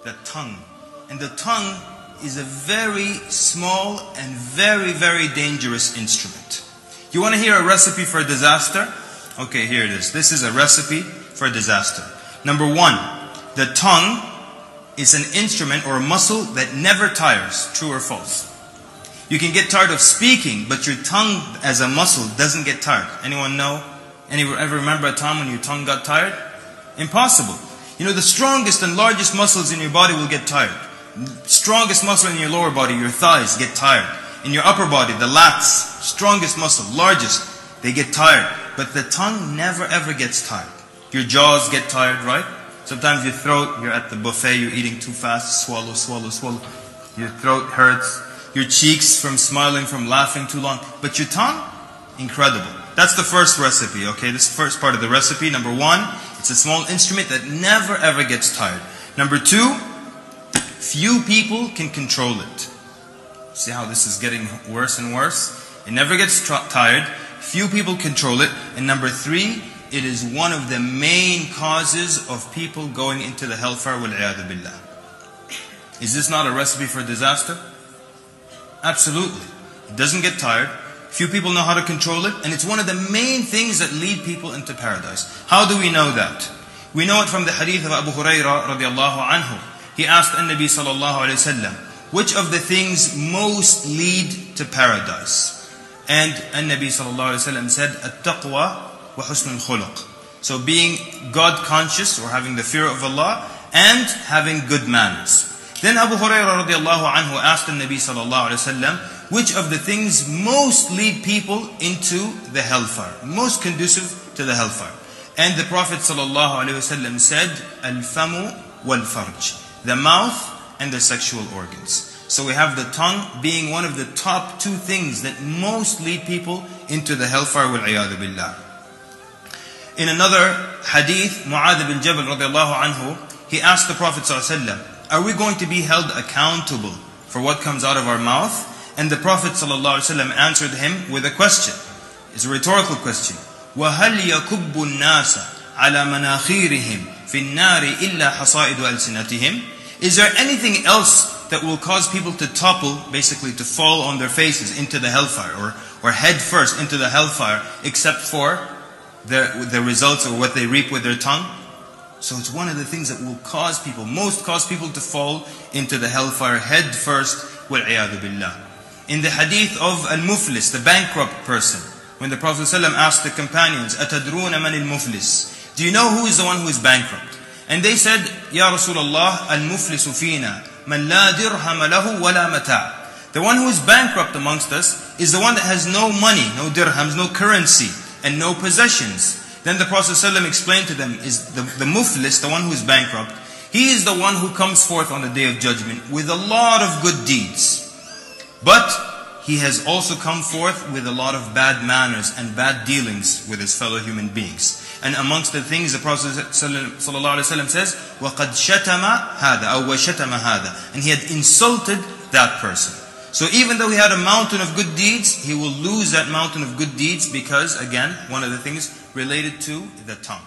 The tongue. And the tongue is a very small and very, very dangerous instrument. You want to hear a recipe for disaster? Okay, here it is. This is a recipe for disaster. Number one, the tongue is an instrument or a muscle that never tires. True or false? You can get tired of speaking, but your tongue as a muscle doesn't get tired. Anyone know? Anyone ever remember a time when your tongue got tired? Impossible. You know, the strongest and largest muscles in your body will get tired. Strongest muscle in your lower body, your thighs, get tired. In your upper body, the lats, strongest muscle, largest, they get tired. But the tongue never ever gets tired. Your jaws get tired, right? Sometimes your throat, you're at the buffet, you're eating too fast, swallow, swallow, swallow. Your throat hurts. Your cheeks from smiling, from laughing too long. But your tongue, incredible. That's the first recipe, okay? This is the first part of the recipe. Number one, it's a small instrument that never ever gets tired. Number two, few people can control it. See how this is getting worse and worse? It never gets tired. Few people control it. And number three, it is one of the main causes of people going into the hellfire, wal-'iyadhu billah. Is this not a recipe for disaster? Absolutely. It doesn't get tired. Few people know how to control it. And it's one of the main things that lead people into paradise. How do we know that? We know it from the hadith of Abu Hurairah radiallahu anhu. He asked An-Nabi sallallahu alayhi wa sallam, which of the things most lead to paradise? And An-Nabi sallallahu alayhi wa sallam said, At-taqwa wa husnul khuluq. So being God conscious or having the fear of Allah and having good manners. Then Abu Hurairah radiallahu anhu asked the Nabi sallallahu alayhi wa sallam, which of the things most lead people into the hellfire? Most conducive to the hellfire. And the Prophet sallallahu alayhi wa sallam said, Al-famu wal-farj. The mouth and the sexual organs. So we have the tongue being one of the top two things that most lead people into the hellfire, wal-'iyadhu billah. In another hadith, Mu'adh bin Jabal radiallahu anhu, he asked the Prophet sallallahu alayhi wa sallam, are we going to be held accountable for what comes out of our mouth? And the Prophet ﷺ answered him with a question. It's a rhetorical question. وَهَلْ يَكُبُّ النَّاسَ عَلَى مَنَاخِيرِهِمْ فِي النَّارِ إِلَّا حَصَائِدُ أَلْسِنَتِهِمْ? Is there anything else that will cause people to topple, basically to fall on their faces into the hellfire, or head first into the hellfire, except for the results or what they reap with their tongue? So it's one of the things that will cause people, most cause people to fall into the hellfire head first, wal-'iyadhu billah. In the hadith of al-muflis, the bankrupt person, when the Prophet ﷺ asked the companions, أَتَدْرُونَ مَنِ الْمُفْلِسِ? Do you know who is the one who is bankrupt? And they said, Ya Rasulullah, al-muflisu fina, man la dirham lahu wa la mata'. The one who is bankrupt amongst us is the one that has no money, no dirhams, no currency, and no possessions. Then the Prophet ﷺ explained to them, is the muflis, the one who is bankrupt, he is the one who comes forth on the Day of Judgment with a lot of good deeds. But he has also come forth with a lot of bad manners and bad dealings with his fellow human beings. And amongst the things the Prophet ﷺ says, وَقَدْ شَتَمَ هَذَا أو وَشَتَمَ هَذَا. And he had insulted that person. So even though he had a mountain of good deeds, he will lose that mountain of good deeds because, again, one of the things related to the tongue.